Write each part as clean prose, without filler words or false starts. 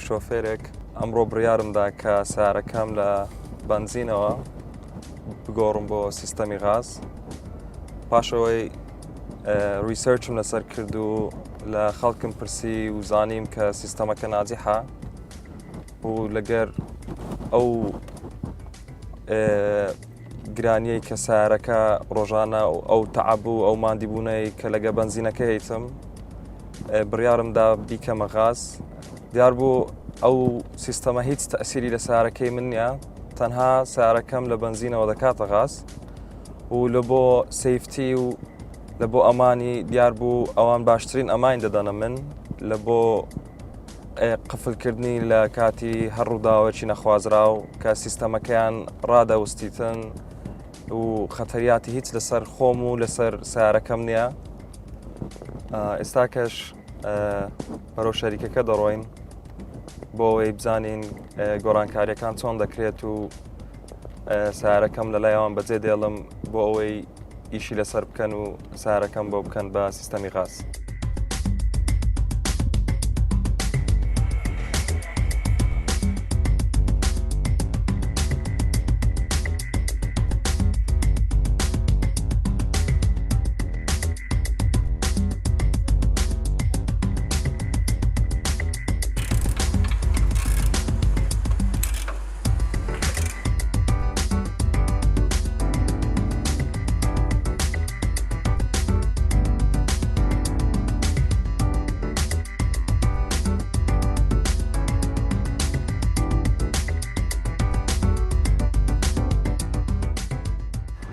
شۆفێرێک ئەمڕۆ بڕیارمدا کە سیارەکەم لە بەنزینەوە بگۆڕم بۆ سیستەمی غاز. پاشەوەی ریسەرچم لەسەر کرد و لە خەڵکم پرسی و زانیم کە سیستەمەکە ناجیحە و لەگەر ئەو گرانیەی کە سیارەکە ڕۆژانە ئەو تەعەب و ئەو ماندیبوونەی کە لەگە بەنزینەکە هەیتم بڕیارمدا بیکەمە غاز. دیار بوو ئەو سیستەمە هیچ تەئسیری لە سیارەکەی من نییە، تەنها سیارەکەم لە بەنزینەوە دەکاتە غاز و لە بۆ سەیفتی و لە بۆ ئەمانی دیار بوو ئەوان باشترین ئەمان دەدەنە من لە بۆ قفلکردنی لە کاتی هەڕووداوەکی نەخوازرا و کە سیستەمەکەیان ڕادەوەستیتن و خەتەریاتی هیچ لەسەر خۆم و لەسەر سیارەکەم نییە. ئێستا کەش بەرەو شەریکەکە دەڕۆین بۆ ئەوەی بزانین گۆڕانکاریەکان چۆن دەکرێت و سیارەکەم لەلایەوان بەجێ دێڵم بۆ ئەوەی ئیشی لەسەر بکەن و سیارەکەم بۆ بکەن بە سیستەمی غاز.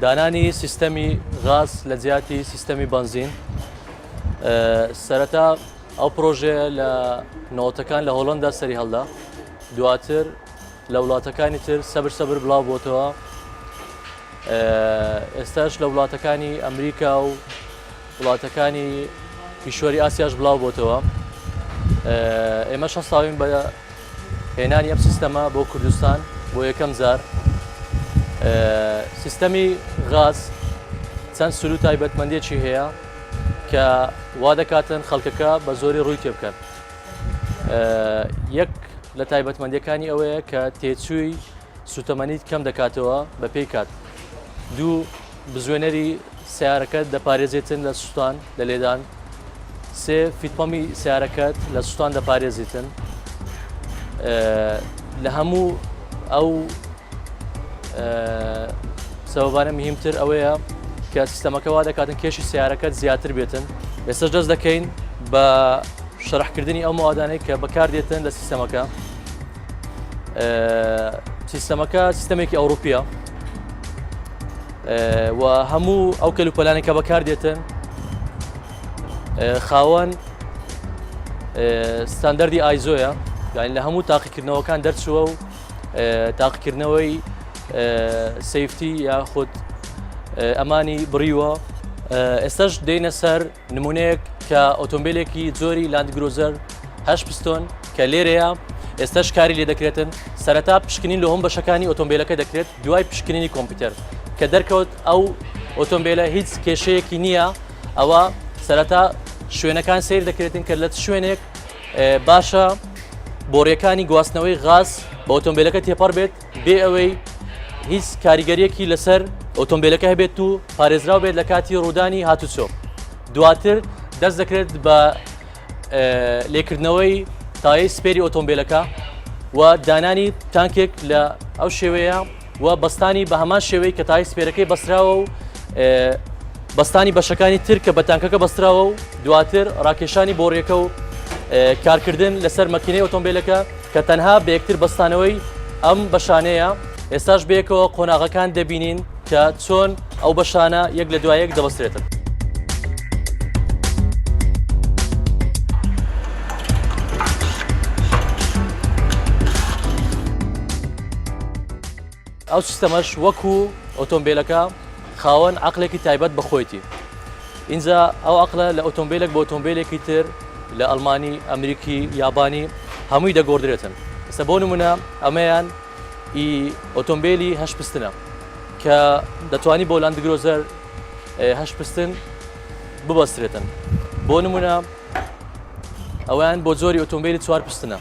دانانی سیستەمی غاز لە جیاتی سیستەمی بەنزین. سەرەتا ئەو پرۆژێ لە نەوەتەکان لە هۆڵەندا سەری هەڵدا، دواتر لە وڵاتەکانی تر سەبر بڵاو بۆتەوە. ئێستاش لە وڵاتەکانی ئەمریکا و وڵاتەکانی پیشوەری ئاسیاش بڵاو بۆتەوە. ئێمە شەستاوین بە هێنانی ئەم سیستەمە بۆ کوردستان بۆ یەکەم جار. سیستەمی غاز چەند سلو تایبەتمەندێکی هەیە کە وا دەکاتن خەڵکەکە بە زۆری ڕووی تێ بکەن. یەک لە تایبەتمەندیەکانی ئەوەیە کە تێچووی سوتەمەنیت کەم دەکاتەوە بە پێی کات. دوو، بزوێنەری سیارەکەت دەپارێزێتن لە سوستان لە لێدان. سێ، فیتپەمی سیارەکەت لە سوستان دەپارێزیتن. لە هەموو ئەو سەبەبانە مهمتر ئەوەیە کە سیستەمەکە وا دەکاتن کێشی سیارەکەت زیاتر بێتن. ئێستاش دەست دەکەین بە شەرحکردنی ئەو موادانەی کە بەکاردێتن لە سیستەمەکە. سیستەمەکە سیستەمێکی ئەوروپیە و هەموو ئەو کەلوپەلانێک کە بەکاردێتن خاوەن ستاندەردی ئایزۆیە، یعنی لە هەموو تاقیکردنەوەکان دەرچووە و تاقیکردنەوەی سەیفتی یاخود ئەمانی بڕیوە. ئێستاش دێنە سەر نمونەیەک کە ئۆتۆمبیلێکی جۆری لاند گرۆزەر 8 پستۆن کە لێرەیە ئێستاش کاری لێ دەکرێتن. سەرەتا پشکنین لە هەم بەشەکانی ئۆتۆمبیلەکە دەکرێت، دوای پشکنینی کۆمپیوتەر کە دەرکەوت ئەو ئۆتۆمبیلە هیچ کێشەیەکی نییە. ئەوە سەرەتا شوێنەکان سیر دەکرێتن کە لە شوێنێک باشە بۆڕیەکانی گواستنەوەی غاز بە ئۆتۆمبیلەکە تێپەڕ بێت بێ ئەوەی هیچ کاریگەریەکی لەسەر ئۆتۆمبیلەکە هەبێت و پارێزراو بێت لە کاتی ڕوودانی هاتوچۆ. دواتر دەست دەکرێت بە لێکردنەوەی تایەی سپێری ئۆتۆمبیلەکە و دانانی تانکێک لە ئەو شێوەیە و بەستانی بە هەمان شێوەی کە تایەی سپێرەکەی بەستراوە و بەستانی بەشەکانی تر کە بە تانکەکە بەستراوە و دواتر ڕاکێشانی بۆڕیەکە و کارکردن لەسەر مەکینەی ئۆتۆمبیلەکە کە تەنها بە یەکتر بەستانەوەی ئەم بەشانەیە. ئێستاش بەیەکەوە قۆناغەکان دەبینین کە چۆن ئەو بەشانە یەک لە دوای یەک دەبەسترێتن. ئەو سیستەمەش وەکو ئۆتۆمبیلەکە خاوەن عەقلێکی تایبەت بەخۆیەتی. ئینجا ئەو عەقلە لە ئۆتۆمبیلێک بۆ ئۆتۆمبیلێکی تر لە ئەڵمانی، ئەمریکی، یابانی هەمووی دەگۆڕدرێتن. ئێستا بۆ نمونە ئەمەیان ئۆتۆمبیلی 8 پستنە کە دەتوانی بۆ لاند گرۆزەر 8 پستن ببەسترێتن. بۆ نمونە ئەویان بۆ جۆری ئۆتۆمبیلی 4 پستنە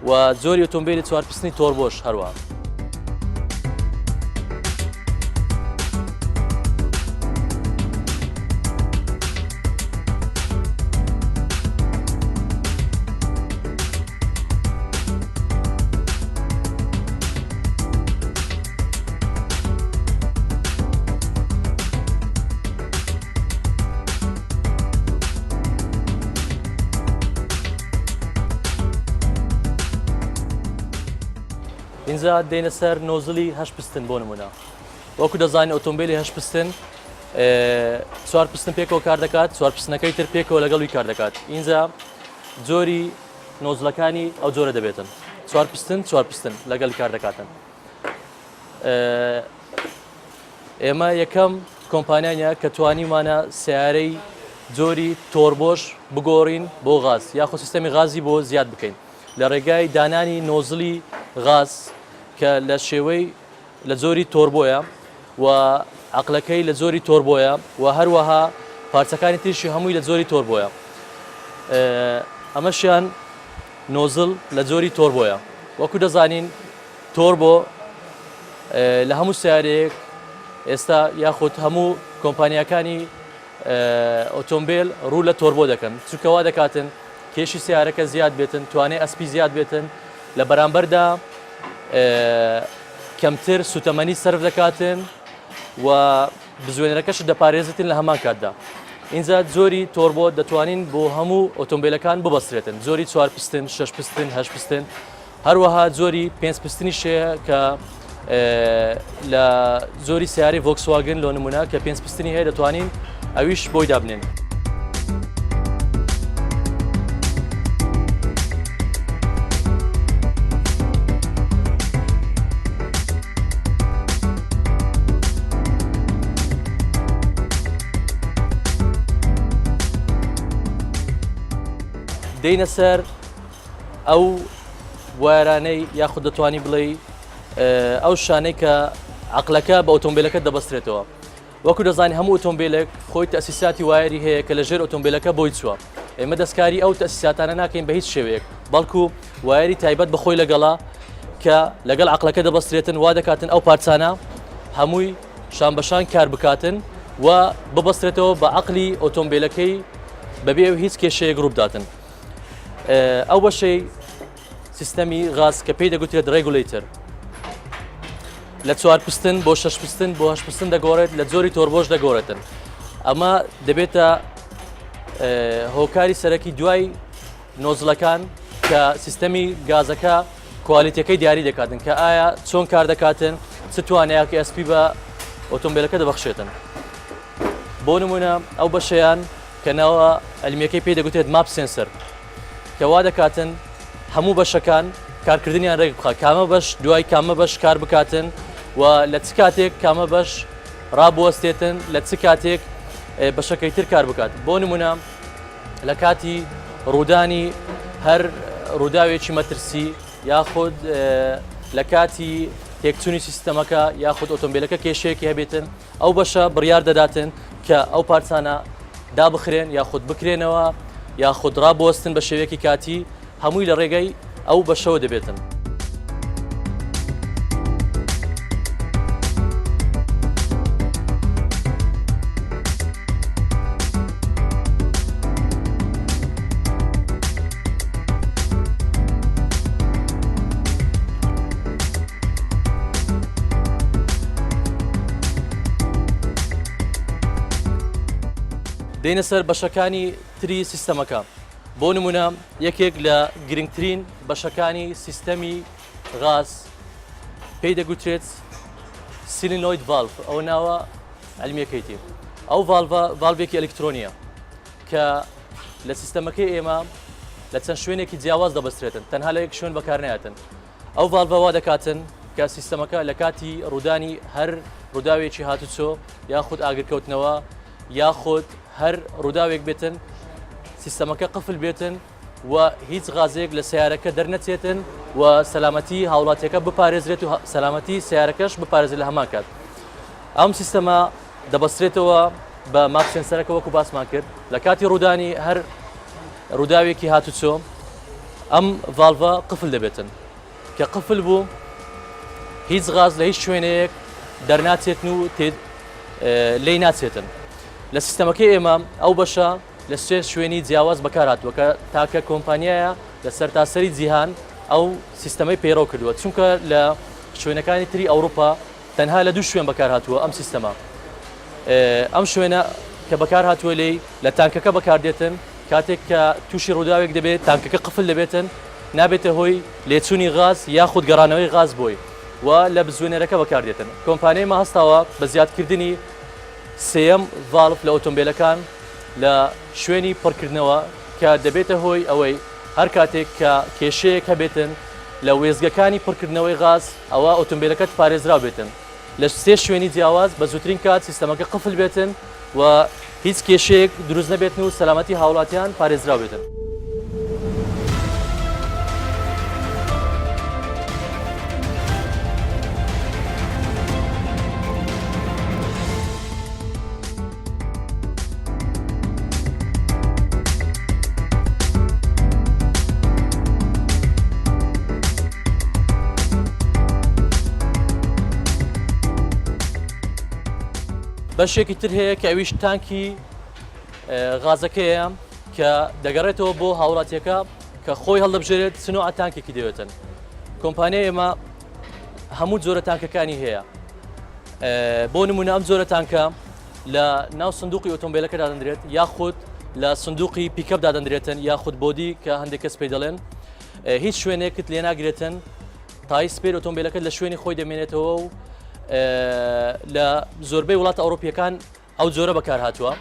و زۆری ئۆتۆمبیلی چوارپستنی تۆڕبۆش هەروە. اینجا دێنە سەر نۆزلی 8 پستن بۆ نمونە. وەکو دەزانین ئۆتۆمبیلی 8 پستن 4 پستن پێکەوە کار دەکات، 4 پستنەکەی تر پێکەوە لەگەڵی کار دەکات. اینجا جۆری نۆزلەکانی ئەو جۆرە دەبێتن. 4 پستن 4 پستن لەگەڵ کار دەکاتن. ئێمە یەکەم کۆمپانیانە کە توانیمانە سیارەی جۆری تۆڕبۆش بگۆڕین بۆ غاز یاخۆ سیستەمی غازی بۆ زیاد بکەین لە ڕێگای دانانی نۆزلی غاز کە لە شێوەی لە جۆری تۆڕبۆیە و عەقلەکەی لە جۆری تۆڕبۆیە و هەروەها پارچەکانی تریشی هەمووی لە جۆری تۆڕبۆیە. ئەمەشیان نۆزل لە جۆری تۆڕبۆیە. وەکو دەزانین تۆڕبۆ لە هەموو سیارەیەک ئێستا یاخود هەموو کۆمپانیەکانی ئۆتۆمبیل ڕوو لە تۆڕبۆ دەکەن چونکەوا دەکاتن کێشی سیارەکە زیاد بێتن، توانای ئەسپی زیاد بێتن، لە بەرامبەردا کەمتر سوتەمەنی سەرف دەکاتن و بزوێنەرەکەش دەپارێزێتن لە هەمان کاتدا. اینجا جۆری تۆڕبۆ دەتوانین بۆ هەموو ئۆتۆمبیلەکان ببەسترێتن. جۆری 4 پستن، 6 پستن، 8 پستن، هەروەها جۆری 5 پستنی شەیە کە لە زۆری سیارەی ڤۆکسواگن لۆ نمونە کە 5 پستنی هەیە دەتوانین ئەویش بۆی دابنێن. دێنە سەر ئەو وایرانەی یاخود دەتوانی بڵێ ئەو شانەی کە عەقلەکە بە ئۆتۆمبیلەکە دەبەسترێتەوە. وەکو دەزانین هەموو ئۆتۆمبیلێک خۆی تەسیساتی وایری هەیە کە لەژێر ئۆتۆمبیلەکە بۆی چووە. ئێمە دەستکاری ئەو تەسیساتانە ناکەین بە هیچ شێوەیەک، بەڵکو وایری تایبەت بەخۆی لەگەڵا کە لەگەڵ عەقلەکە دەبەسترێتن وا دەکاتن ئەو پارچانە هەمووی شان بەشان کار بکاتن و ببەسترێتەوە بە عەقلی ئۆتۆمبیلەکەی بەبێ هیچ کێشەیەک ڕووبداتن. ئەو بەشەی سیستەمی غاز کە پێی دەگوترێت ڕێگولیتر لە 4 پستن بۆ 6 پستن بۆ 8 پستن دەگۆڕێت لە جۆری تۆڕبۆش دەگۆڕێتن. ئەمە دەبێتە هۆکاری سەرەکی دوای نۆزلەکان کە سیستەمی گازەکە کوالیتیەکەی دیاری دەکاتن کە ئایا چۆن کار دەکاتن چ توانایەکی ئەسپی بە ئۆتۆمبیلەکە دەبەخشێتن. بۆ نمونە ئەو بەشەیان کە ناوە ئەلمیەکەی پێی دەگوترێت ماپ سێنسەر کە وا دەکاتن هەموو بەشەکان کارکردنیان ڕێک بخات کامە بەش دوای کامە بەش کار بکاتن و لە چ کاتێک کامە بەش ڕابوەستێتن لە چ کاتێک بەشەکەی تر کار بکات. بۆ نمونە لە کاتی ڕوودانی هەر ڕووداوێکی مەترسی یاخود لە کاتی تێکچوونی سیستەمەکە یاخود ئۆتۆمبیلەکە کێشەیەکی هەبێتن ئەو بەشە بڕیار دەداتن کە ئەو پارچانە دابخرێن یاخود بکرێنەوە یاخود ڕابوەستن بە شێوەیەکی کاتی هەمووی لە ڕێگەی ئەو بەشەوە دەبێتن. دێنە سەر بەشەکانی تری سیستەمەکە. بۆ نمونە یەکێک لە گرنگترین بەشەکانی سیستەمی غاز پێی دەگوترێت سیلینۆید ڤالڤ، ئەو ناوە ئەلمیەکەیتی. ئەو ڤالڤێکی ئەلکترۆنیە کە لە سیستەمەکەی ئێمە لە چەند شوێنێکی جیاواز دەبەسترێتن تەنها لە یەک شوێن بەکارنایەتن. ئەو ڤالڤە وا دەکاتن کە سیستەمەکە لە کاتی ڕوودانی هەر ڕووداوێکی هاتوچۆ یاخود ئاگرکەوتنەوە یاخود هەر ڕووداوێک بێتن سیستەمەکە قفل بێتن و هیچ غازێک لە سیارەکە دەرنەچێتن و سەلامەتی هاوڵاتیەکە بپارێزرێت و سەلامەتی سیارەکەش بپارێزێت لە هەمان کات. ئەم سیستەمە دەبەسترێتەوە بە ماپ سێنسەرەکە وەکو باسمان کرد لە کاتی ڕوودانی هەر ڕووداوێکی هاتوچۆ ئەم ڤالڤە قفل دەبێتن کە قفل بوو هیچ غاز لە هیچ شوێنەیەک دەرناچێتن و لێی ناچێتن لە سیستەمەکەی ئێمە ئەو بەشە لە سێ شوێنی جیاواز بەکار هاتووە کە تاکە کۆمپانیایە لە سەرتاسەری جیهان ئەو سیستەمەی پەیڕۆ کردووە چونکە لە شوێنەکانی تری ئەوروپا تەنها لە دوو شوێن بەکار هاتووە ئەم سیستەمە ئەم شوێنە کە بەکار هاتووە لێی لە تانکەکە بەکاردێتن کاتێک کە تووشی ڕووداوێک دەبێت تانکەکە قفل دەبێتن نابێتە هۆی لێچوونی غاز یاخود گەڕانەوەی غاز بۆی و لە بزوێنەرەکە بەکاردێتن کۆمپانیای هەستاوە بە زیادکردنی سێەم ڤالڤ لە ئۆتۆمبیلەکان لە شوێنی پڕکردنەوە کە دەبێتە هۆی ئەوەی هەر کاتێک کە کێشەیەک هەبێتن لە وێزگەکانی پڕکردنەوەی غاز ئەوە ئۆتۆمبیلەکەت پارێزرا بێتن لە سێ شوێنی جیاواز بە زووترین کات سیستەمەکە قفل بێتن و هیچ کێشەیەک دروست نەبێتن و سەلامەتی هاوڵاتیان پارێزرا بێتن. بەشێکی تر هەیە کە ئەویش تانکی غازەکەیە کە دەگەڕێتەوە بۆ هاوڵاتیەکە کە خۆی هەڵدەبژێرێت سنووع تانکێکی دەوێتن کۆمپانیای ئێمە هەموو جۆرە تانکەکانی هەیە بۆ نمونە ئەم جۆرە تانکە لە ناو سندوقی ئۆتۆمبیلەکە دادەندرێت یاخود لە سندوقی پیکەپ دادەندرێتن یاخود بۆدی کە هەندێک کەس پێی دەڵێن هیچ شوێنێکت لێ ناگرێتن تای سپێر ئۆتۆمبیلەکەت لە شوێنی خۆی دەمێنێتەوە و لە زۆربەی وڵاتە ئەوروپیەکان ئەو جۆرە بەکار هاتووە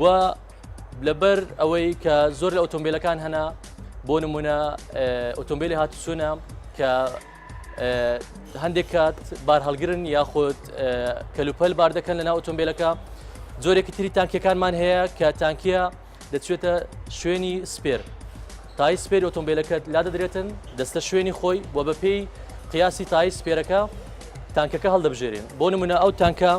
و لەبەر ئەوەی کە زۆر لە ئۆتۆمبیلەکان هەنا بۆ نمونە ئۆتۆمبیلی هاتوچوونە کە هەندێک کات بار هەڵگرن یاخود کەلوپەل بار دەکەن لە ناو ئۆتۆمبیلەکە جۆرێکی تری تانکیەکانمان هەیە کە تانکیە دەچێتە شوێنی سپێر تای سپێر ئۆتۆمبیلەکەت لا دەدرێتن دەستە شوێنی خۆی و بە پێی قیاسی تای سپێرەکە تانکەکە هەڵدەبژێرین بۆ نمونە ئەو تانکە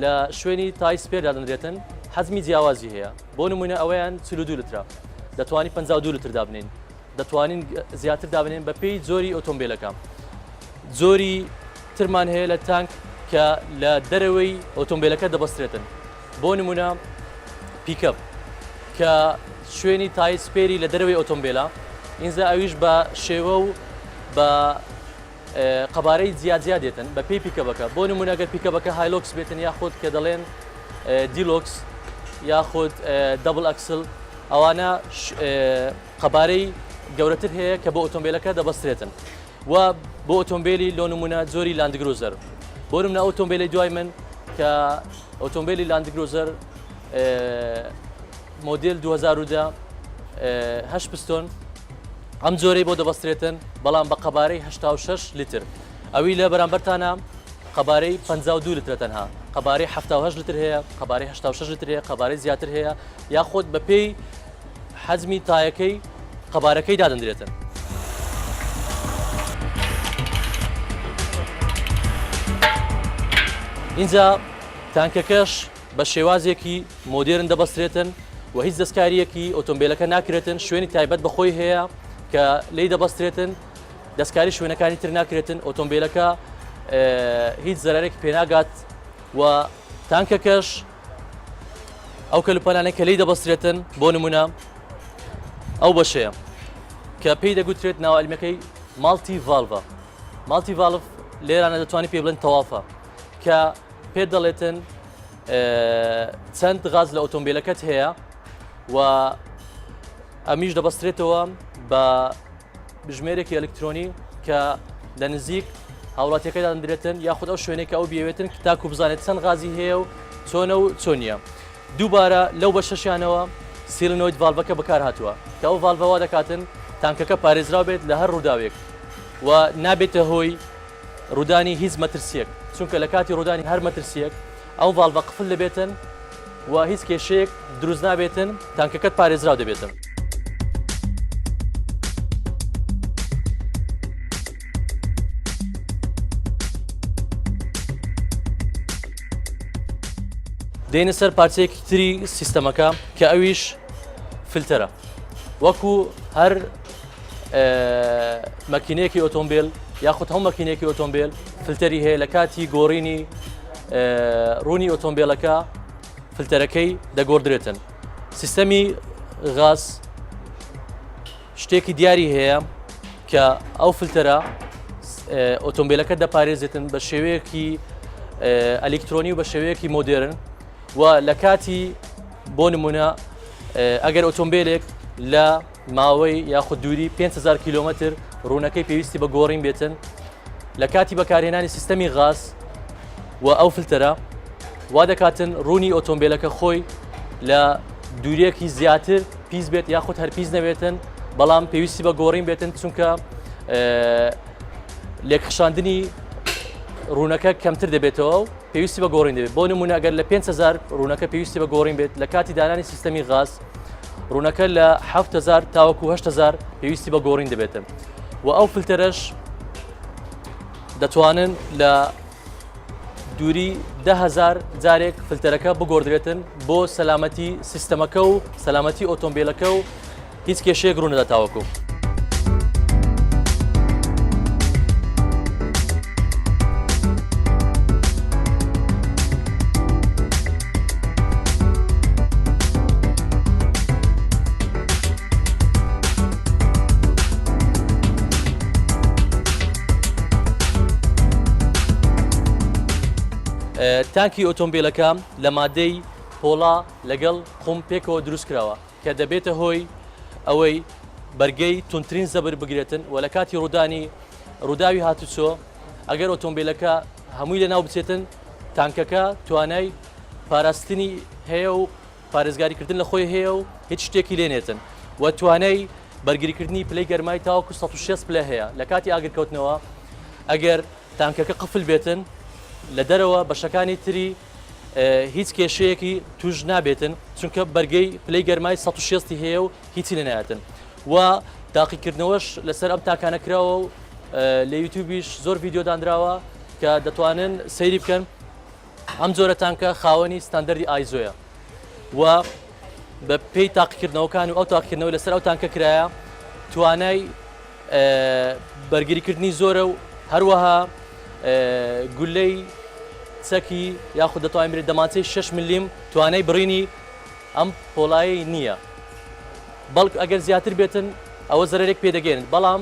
لە شوێنی تای سپێر دادەنرێتن حەزمی جیاوازی هەیە بۆ نمونە ئەوەیان 42 لترە دەتوانین 52 لتر دابنین دەتوانین زیاتر دابنین بە پێی زۆری ئۆتۆمبیلەکە زۆری ترمان هەیە لە تانک کە لە دەرەوەی ئۆتۆمبیلەکە دەبەسترێتن بۆ نمونە پیکەپ کە شوێنی تای سپێری لە دەرەوەی ئۆتۆمبیلە ئینجا ئەویش بە شێوە و بە قەبارەی زیاد دێتن بە پێی پیکەبەکە بۆ نمونە ئەگەر پیکەبەکە هایلۆکس بێتن یاخود کە دەڵێن دیلۆکس یاخود دەبڵ ئەکسل ئەوانە قەبارەی گەورەتر هەیە کە بۆ ئۆتۆمبیلەکە دەبەسترێتن و بۆ ئۆتۆمبیلی لۆ نمونە زۆری لاندگروزەر بۆ نمونە ئۆتۆمبیلی دوای من کە ئۆتۆمبیلی لاندگروزەر مۆدل 2010 8 پستۆن ئەم جۆرەی بۆ دەبەسترێتن بەڵام بە قەبارەی 86 لتر ئەوی لە بەرامبەرتانە قەبارەی 52 لتر تەنها قەبارەی 78 لتر هەیە قەبارەی 86 لتر هەیە قەبارەی زیاتر هەیە یاخود بە پێی حەزمی تایەکەی قەبارەکەی دادەندرێتن اینجا تانکەکەش بە شێوازێکی مۆدێرن دەبەسترێتن و هیچ دەستکاریەکی ئۆتۆمبیلەکە ناکرێتن شوێنی تایبەت بەخۆی هەیە کە لی دەبەسترێتن دەستکاری شوێنەکانی تر ناکرێتن ئۆتۆمبیلەکە هیچ زەرارێکی پێناگات و تانکەکەش ئەو کەلوپەلانەی کە لی دەبەسترێتن بۆ نمونە ئەو بەشەیە کە پێی دەگوترێت ناوعەلمیەکەی مالتی ڤالڤە مالتی ڤالڤ لێرانە دەتوانانی پێ بڵێن تەوافە کە پێ دەڵێتن چەند غاز لە ئۆتۆمبیلەکەت هەیە و ئەمیش دەبەسترێتەوە بە بژمێرێکی ئەلکترۆنی کە لە نزیک هاوڵاتیەکەدا دەندرێتن یاخود ئەو شوێنێک ئەو بێوێتن کە تاکو بزانێت چەند غازی هەیە و چۆنە و چۆنیە دووبارە لەو بە شەشیانەوە سیلنۆید ڤالڤەکە بەکار هاتووە کە ئەو ڤالڤەوە دەکاتن تانکەکە پارێزرا بێت لە هەر ڕووداوێک و نابێتە هۆی ڕوودانی هیچ مەترسیەک چونکە لە کاتی ڕوودانی هەر مەترسیەک ئەو ڤالڤە قفل دەبێتن و هیچ کێشەیەک دروست نابێتن تانکەکەت پارێزراو دەبێتن دێنە سەر پارچەیەکی تری سیستەمەکە کە ئەویش فلتەرە وەکو هەر ماکینەیەکی ئۆتۆمبیل یاخود هەموو ماکینەیەکی ئۆتۆمبیل فلتەری هەیە لە کاتی گۆڕینی ڕوونی ئۆتۆمبیلەکە فلتەرەکەی دەگۆڕدرێتن. سیستەمی غاز شتێکی دیاری هەیە کە ئەو فلتەرە ئۆتۆمبیلەکە دەپارێزێتن بە شێوەیەکی ئەلکترۆنی و بە شێوەیەکی مۆدێرن و لە کاتی بۆ نمونە ئەگەر ئۆتۆمبیلێک لە ماوەی یاخود دووری 5,000 کیلۆمەتر ڕوونەکەی پێویستی بە گۆڕین بێتن لە کاتی بەکارهێنانی سیستەمی غاز و ئەو فلتەرە وا دەکاتن ڕوونی ئۆتۆمبیلەکە خۆی لە دوورێکی زیاتر پیس بێت یاخود هەر پیس نەبێتن بەڵام پێویستی بە گۆڕین بێتن چونکە لێکخشاندنی ڕوونەکە کەمتر دەبێتەوە و پێویستی بە گۆڕین دەبێت. بۆ نمونە ئەگەر لە 5,000 ڕوونەکە پێویستی بە گۆڕین بێت لە کاتی دانانی سیستەمی غاز ڕوونەکە لە 7,000 تاوەکو 8,000 پێویستی بە گۆڕین دەبێتن و ئەو فلتەرەش دەتوانن لە دووری 10,000 جارێک فلتەرەکە بگۆڕدرێتن بۆ سەلامەتی سیستەمەکە و سەلامەتی ئۆتۆمبیلەکە و هیچ کێشەیەک ڕوو نەدا تاوەکو. تانکی ئۆتۆمبیلەکە لە مادەی پۆڵا لەگەڵ قوم پێکەوە دروست کراوە کە دەبێتە هۆی ئەوەی بەرگەی تونترین زەبر بگرێتن و لە کاتی ڕووداوی هاتوچۆ ئەگەر ئۆتۆمبیلەکە هەمووی لەناو بچێتن تانکەکە توانای پاراستنی هەیە و پارێزگاریکردن لە خۆی هەیە و هیچ شتێکی لێنێتن و توانای بەرگریکردنی پلەی گەرمای تاوەکو 160 پلە هەیە لە کاتی ئاگرکەوتنەوە ئەگەر تانکەکە قفل بێتن لە دەرەوە بەشەکانی تری هیچ کێشەیەکی توش نابێتن چونکە بەرگەی پلەی گەرمای 160 هەیە و هیچی لێنایەتن و تاقیکردنەوەش لەسەر ئەم تاکانە کراوە و لە یوتیوبیش زۆر ڤیدیۆ دانراوە کە دەتوانن سەیری بکەن. ئەم جۆرە تانکە خاوەنی ستاندەردی ئایزۆیە و بە پێی تاقیکردنەوەکان و ئەو تاقیکردنەوە لەسەر ئەو تانکە کرایە توانای بەرگریکردنی زۆرە و هەروەها گولەی چەکی یاخود دەتوانین بێت دەمانچەی 6 ملیم توانای بڕینی ئەم پۆڵایی نییە. بەڵک ئەگەر زیاتر بێتن ئەوە زەرێک پێدەگەێنن بەڵام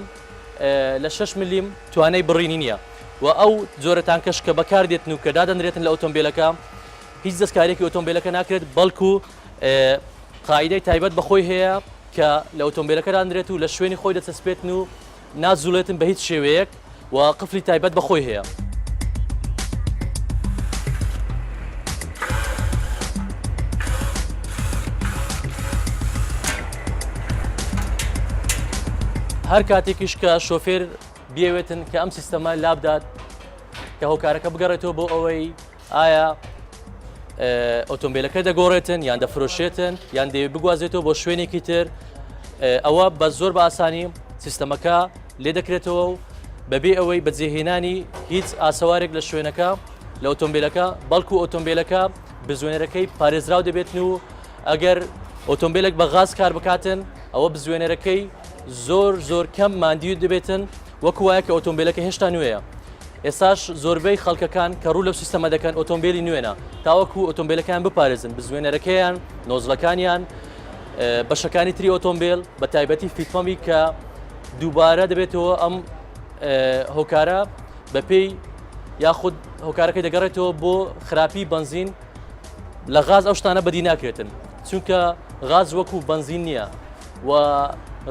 لە 6 ملیم توانای بڕینی نییە و ئەو جۆرە تانکەش کە بەکاردێتن و کە دادەنرێتن لە ئۆتۆمبیلەکە هیچ دەستکارێکی ئۆتۆمبیلەکە ناکرێت بەڵکو قاعدەی تایبەت بەخۆی هەیە کە لە ئۆتۆمبیلەکە دانرێت و لە شوێنی خۆی دەچەسپێتن و نازوڵێتن بە هیچ شێوەیەک و قفلی تایبەت بەخۆی هەیە. هەر کاتێکیش کە شۆفێر بیاوێتن کە ئەم سیستەمە لابدات کە هۆکارەکە بگەڕێتەوە بۆ ئەوەی ئایا ئۆتۆمبیلەکە دەگۆڕێتن یان دەفرۆشێتن یان دەوێت بگوازێتەوە بۆ شوێنێکی تر ئەوە بە زۆر بە ئاسانی سیستەمەکە لێ دەکرێتەوە و بەبێ ئەوەی بەجێهێنانی هیچ ئاسەوارێک لە شوێنەکە لە ئۆتۆمبیلەکە بەڵکو ئۆتۆمبیلەکە بزوێنەرەکەی پارێزراو دەبێتن و ئەگەر ئۆتۆمبیلێک بە غاز کار بکاتن ئەوە بزوێنەرەکەی زۆر کەم ماندیو دەبێتن وەکو وایە کە ئۆتۆمبیلەکە هێشتا نوێیە. ئێستاش زۆربەی خەڵکەکان کە ڕوو لەو سیستەمە دەکەن ئۆتۆمبیلی نوێنە تاوەکو ئۆتۆمبیلەکان بپارێزن بزوێنەرەکەیان نۆزلەکانیان بەشەکانی تری ئۆتۆمبیل بە تایبەتی فیتپەمپی کە دووبارە دەبێتەوە ئەم هۆکارە بە پێی یاخود هۆکارەکەی دەگەڕێتەوە بۆ خراپی بنزین لە غاز ئەو شتانە بەدی ناکرێتن چونکە غاز وەکو بنزین نییە و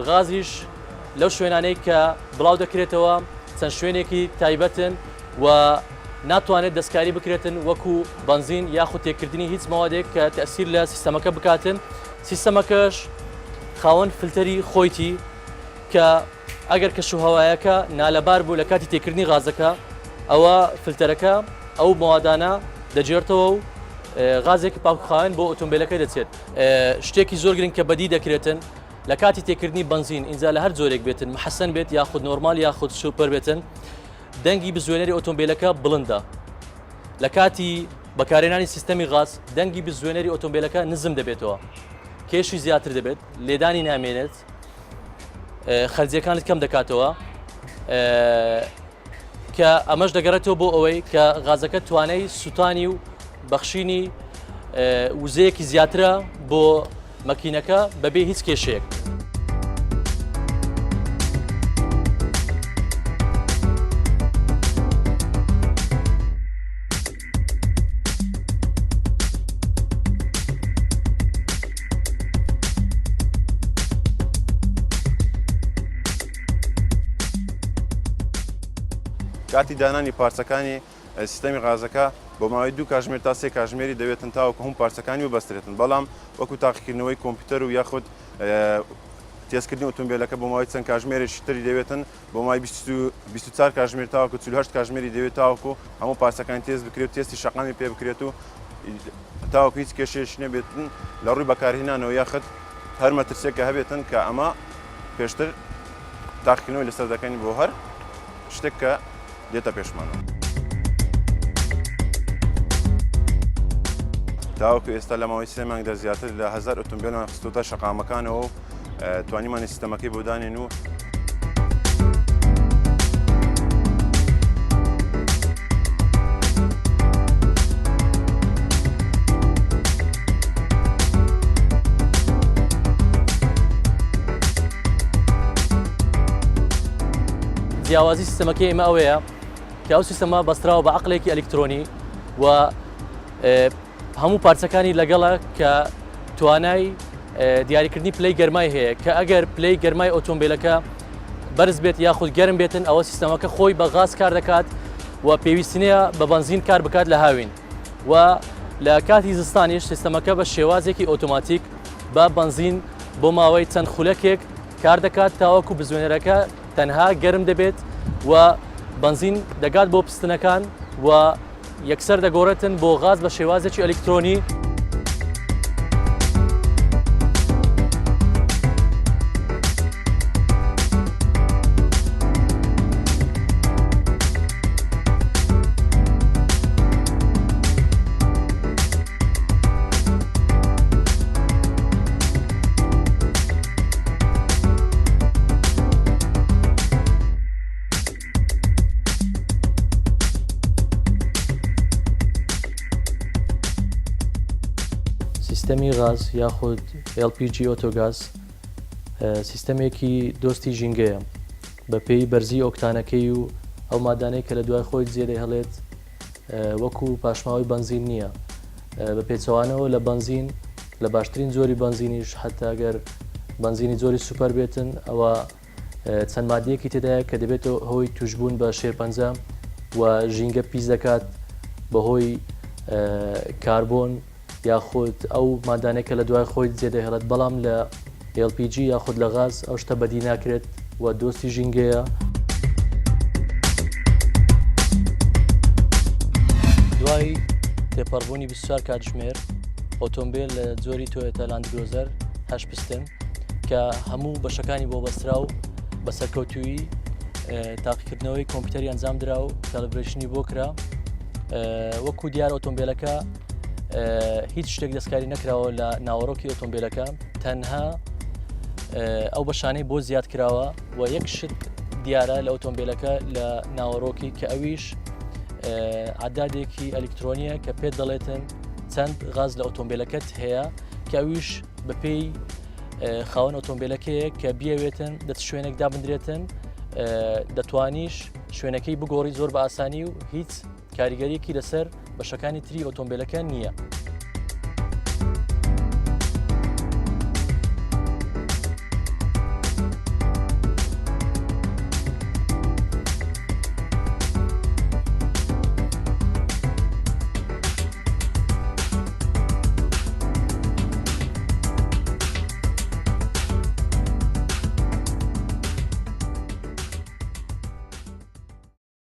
غازیش لەو شوێنانەی کە بڵاو دەکرێتەوە چەند شوێنێکی تایبەتن و ناتوانێت دەستکاری بکرێتن وەکو بنزین یاخود تێکردنی هیچ ماوەدێک کە تەسیر لە سیستەمەکە بکاتن. سیستەمەکەش خاوەن فلتەری خۆیتی کە ئەگەر کەشوهەوایەکە نالەبار بوو لە کاتی تێکردنی غازەکە ئەوە فلتەرەکە ئەو ماوەدانە دەجێرتەوە و غازێکی پاکخاوێن بۆ ئۆتۆمبیلەکەی دەچێت. شتێکی زۆر گرنگ کە بەدی دەکرێتن لە کاتی تێکردنی بنزین ئینجا لە هەر جۆرێک بێتن محەسەن بێت یاخود نۆرمال یاخود سوپەر بێتن دەنگی بزوێنەری ئۆتۆمبیلەکە بڵندە. لە کاتی بەکارهێنانی سیستەمی غاز دەنگی بزوێنەری ئۆتۆمبیلەکە نزم دەبێتەوە کێشی زیاتر دەبێت لێدانی نامێنێت خەرجیەکانت کەم دەکاتەوە کە ئەمەش دەگەڕێتەوە بۆ ئەوەی کە غازەکە توانای سوتانی و بەخشینی وزەیەکی زیاترە بۆ مەکینەکە بەبێ هیچ کێشەیەک. کاتی دانانی پارچەکانی سیستەمی غازەکە بۆ ماوەی 2 کاتژمێر تا 3 کاتژمێری دەوێتن تاوەکو هەموو پارچەکانی وبەسترێتن، بەڵام وەکو تاقیکردنەوەی کۆمپیوتەر و یاخود تێزکردنی ئۆتۆمبیلەکە بۆ ماوەی چەند کاتژمێرێکی تری دەوێتن بۆ مای 24 کاتژمێر تاوەکو 48 کاتژمێری دەوێت تاوەکو هەموو پارچەکانی تێز بکرێت و تێستی شەقامی پێ بکرێت و تاوەکو هیچ کێشەیەکی نەبێتن لە ڕووی بەکارهێنانەوە یاخود هەر مەترسێکە هەبێتن کە ئەمە پێشتر تاقیکردنەوەی لەسەر دەکەین بۆ هەر شتێک کە دێتە پێشمانەوە. تاوەکو ئێستا لە ماوەی 3 مانگدا زیاتر لە 1000 ئۆتۆمبیلمان خستوتە شەقامەکانەوە و توانیمانی سیستەمەکەی بۆ دانێن و جیاوازی سیستەمەکەی ئێمە ئەوەیە کە ئەو سیستەمە بەستراوە بە عەقڵێکی ئەلکترۆنی و هەموو پارچەکانی لەگەڵە کە توانای دیاریکردنی پلەی گەرمای هەیە کە ئەگەر پلەی گەرمای ئۆتۆمبیلەکە بەرز بێت یاخود گەرم بێتن ئەوە سیستەمەکە خۆی بە غاز کار دەکات و پێویستی نییە بە بەنزین کار بکات لە هاوین و لە کاتی زستانیش سیستەمەکە بە شێوازێکی ئۆتۆماتیک بە بەنزین بۆ ماوەی چەند خولەکێک کار دەکات تاوەکو بزوێنەرەکە تەنها گەرم دەبێت و بەنزین دەگات بۆ پستنەکان و یەکسەر دەگۆڕێتن بۆ غاز بە شێوازێکی ئەلکترۆنی. سیستەمی غاز یاخود LPG ئۆتۆگاز سیستەمێکی دۆستی ژینگەیە بە پێی بەرزی ئۆکتانەکەی و ئەو مادانەی کە لە دوای خۆی جێدەی هەڵێت وەکو پاشماوەی بەنزین نییە بە پێچەوانەوە لە بەنزین لە باشترین زۆری بەنزینیش حتا ئەگەر بەنزینی زۆری سوپەر بێتن ئەوە چەند مادەیەکی تێدایە کە دەبێتەوە هۆی توشبوون بە شێرپەنجە و ژینگە پیس دەکات بەهۆی کاربۆن یاخود ئەو مادانێکە لە دوای خۆی جێدەی هەڵێت، بەڵام لە LPG یاخود لە غاز ئەو شتە بەدی ناکرێت و دۆستی ژینگەیە. دوای تێپەڕبوونی 24 کاتژمێر ئۆتۆمبیل لە جۆری تۆیۆتا لاند کرۆزەر 8 پستن کە هەموو بەشەکانی بۆ بەسترا و بە سەرکەوتووی تاقیکردنەوەی کۆمپیوتەری ئەنجام درا و کالیبرێشنی بۆ کرا وەکو دیار ئۆتۆمبیلەکە هیچ شتێک دەستکاری نەکراوە لە ناوەڕۆکی ئۆتۆمبیلەکە، تەنها ئەو بەشانەی بۆ زیاد کراوە و یەک شت دیارە لە ئۆتۆمبیلەکە لە ناوەڕۆکی کە ئەویش عەدادێکی ئەلکترۆنیە کە پێت دەڵێتن چەند غاز لە ئۆتۆمبیلەکەت هەیە کە ئەویش بەپێی خاوەن ئۆتۆمبیلەکەیە کە بیاوێتن دەت شوێنێک دابدرێتن دەتوانیش شوێنەکەی بگۆڕی زۆر بە ئاسانی و هیچ کاریگەریەکی لەسەر بەشەکانی تری ئۆتۆمبیلەکە نییە.